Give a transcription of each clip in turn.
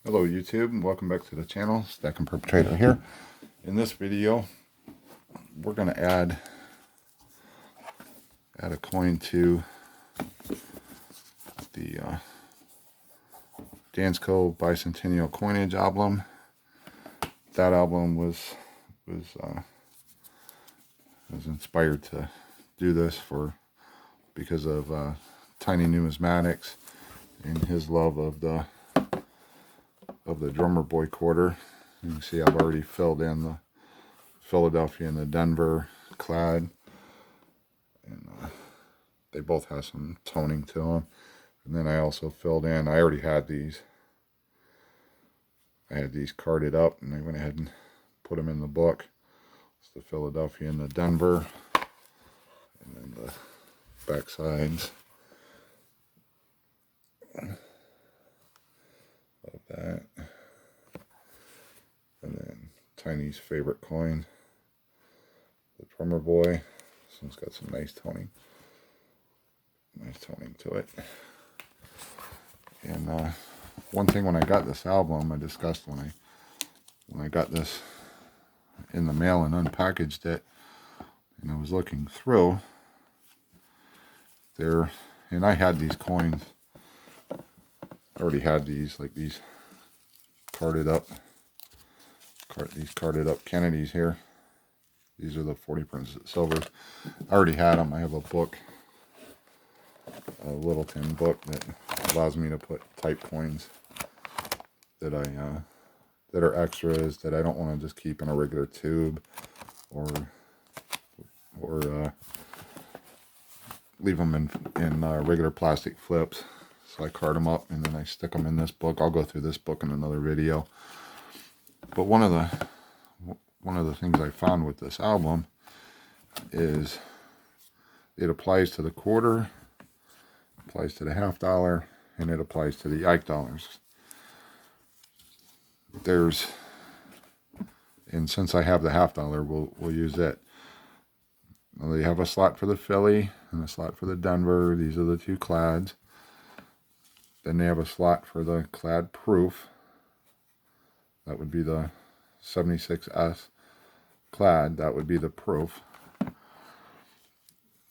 Hello YouTube, and welcome back to the channel. Stack and Perpetrator here. In this video, we're going to add a coin to the Dansco Bicentennial coinage album. That album was inspired to do this because of Tiny Numismatics and his love of the drummer boy quarter. You can see I've already filled in the Philadelphia and the Denver clad, and they both have some toning to them. And then I also filled in, I already had these, I had these carded up, and I went ahead and put them in the book. It's the Philadelphia and the Denver, and then the back sides of that. And then Tiny's favorite coin, the drummer boy. This one's got some nice toning to it. And one thing when I got this album, I discussed when I got this in the mail and unpackaged it, and I was looking through there, and I had these coins. I already had these, like these carded up. These carded up Kennedys here. These are the 40% silvers. I already had them. I have a book, a Littleton book that allows me to put type coins that that are extras that I don't want to just keep in a regular tube or leave them in regular plastic flips. So I card them up and then I stick them in this book. I'll go through this book in another video. But one of the things I found with this album is it applies to the quarter, applies to the $50, and it applies to the Ike dollars. And since I have the $50, we'll use it. Now they have a slot for the Philly and a slot for the Denver. These are the two clads. Then they have a slot for the clad proof. That would be the 76S clad. That would be the proof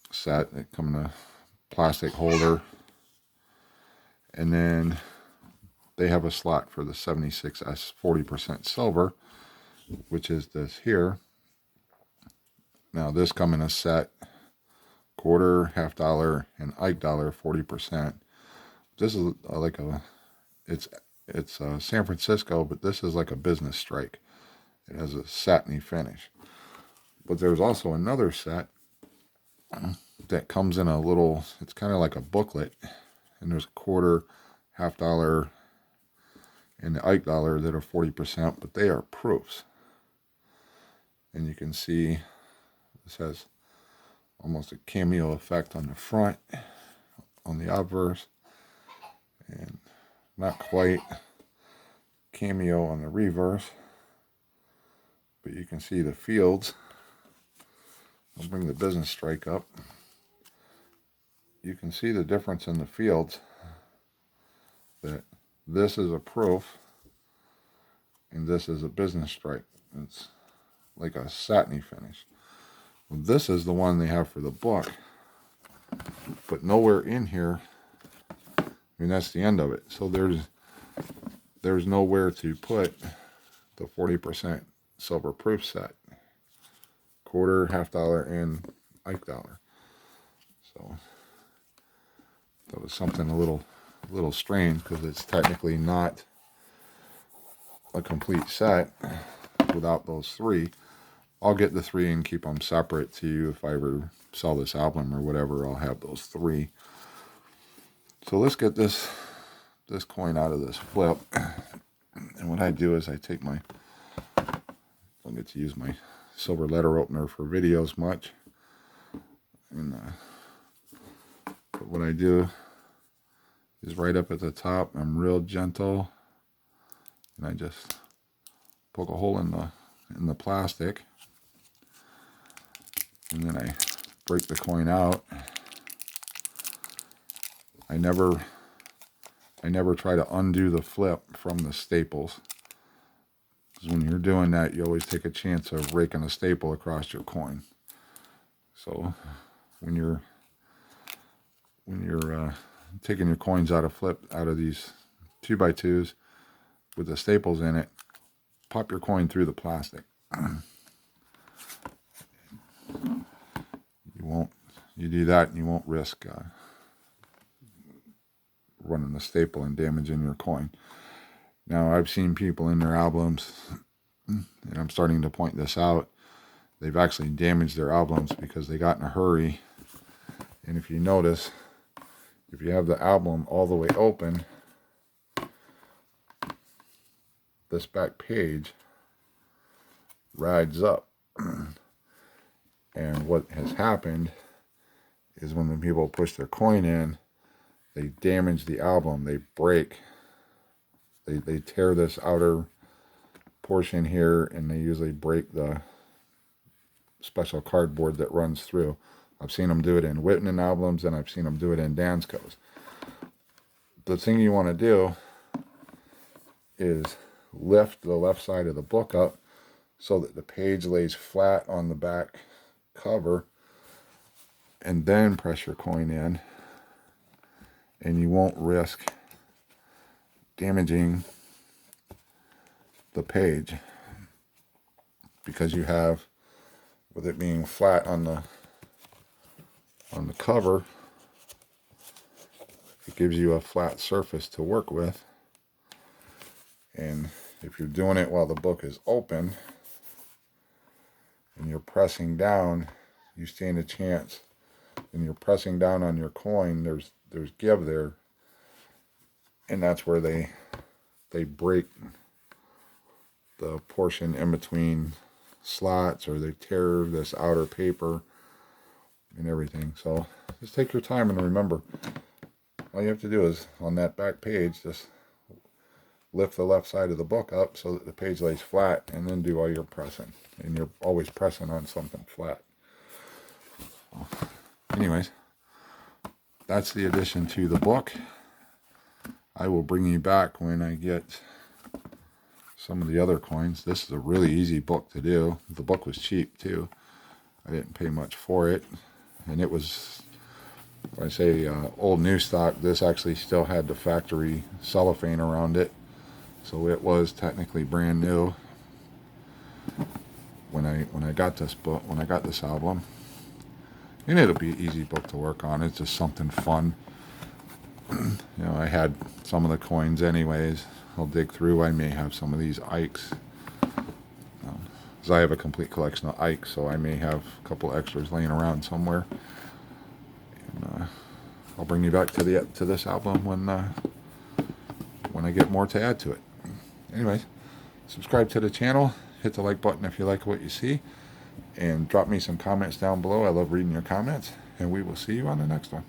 set. They come in a plastic holder. And then they have a slot for the 76S 40% silver, which is this here. Now this come in a set, quarter, $50, and Ike dollar 40%. This is like it's San Francisco, but this is like a business strike. It has a satiny finish. But there's also another set that comes in a little, it's kind of like a booklet, and there's a quarter, $50, and the Ike dollar that are 40%, but they are proofs. And you can see this has almost a cameo effect on the front, on the obverse, and not quite cameo on the reverse, but you can see the fields. I'll bring the business strike up. You can see the difference in the fields, that this is a proof and this is a business strike. It's like a satiny finish. Well, this is the one they have for the book, but nowhere in here, I mean, that's the end of it. So there's nowhere to put the 40% silver proof set, quarter, $50, and Ike dollar. So that was something a little strange, because it's technically not a complete set without those three. I'll get the three and keep them separate to you. If I ever sell this album or whatever, I'll have those three. So let's get this coin out of this flip. And what I do is I take my, I don't get to use my silver letter opener for videos much. And but what I do is right up at the top, I'm real gentle, and I just poke a hole in the plastic, and then I break the coin out. I never I never try to undo the flip from the staples. Because when you're doing that, you always take a chance of raking a staple across your coin. So when you're taking your coins out of these 2x2s with the staples in it, pop your coin through the plastic. You do that and you won't risk running the staple and damaging your coin. Now, I've seen people in their albums, and I'm starting to point this out, they've actually damaged their albums because they got in a hurry. And if you notice, if you have the album all the way open, this back page rides up. And what has happened is when the people push their coin in, they damage the album, they break, they tear this outer portion here, and they usually break the special cardboard that runs through. I've seen them do it in Whitman albums, and I've seen them do it in Danscos. The thing you want to do is lift the left side of the book up so that the page lays flat on the back cover, and then press your coin in, and you won't risk damaging the page, because you have, with it being flat on the cover, it gives you a flat surface to work with. And if you're doing it while the book is open and you're pressing down, you stand a chance. When you're pressing down on your coin, there's give there, and that's where they break the portion in between slots, or they tear this outer paper and everything. So just take your time, and remember, all you have to do is, on that back page, just lift the left side of the book up so that the page lays flat, and then do all your pressing. And you're always pressing on something flat. Anyways, that's the addition to the book. I will bring you back when I get some of the other coins. This is a really easy book to do. The book was cheap too. I didn't pay much for it. And it was, when I say old new stock, this actually still had the factory cellophane around it. So it was technically brand new when I got this book, when I got this album. And it'll be an easy book to work on. It's just something fun. You know, I had some of the coins anyways. I'll dig through. I may have some of these Ikes. Because I have a complete collection of Ikes, so I may have a couple extras laying around somewhere. And, I'll bring you back to this album when I get more to add to it. Anyways, subscribe to the channel. Hit the like button if you like what you see. And drop me some comments down below. I love reading your comments. And we will see you on the next one.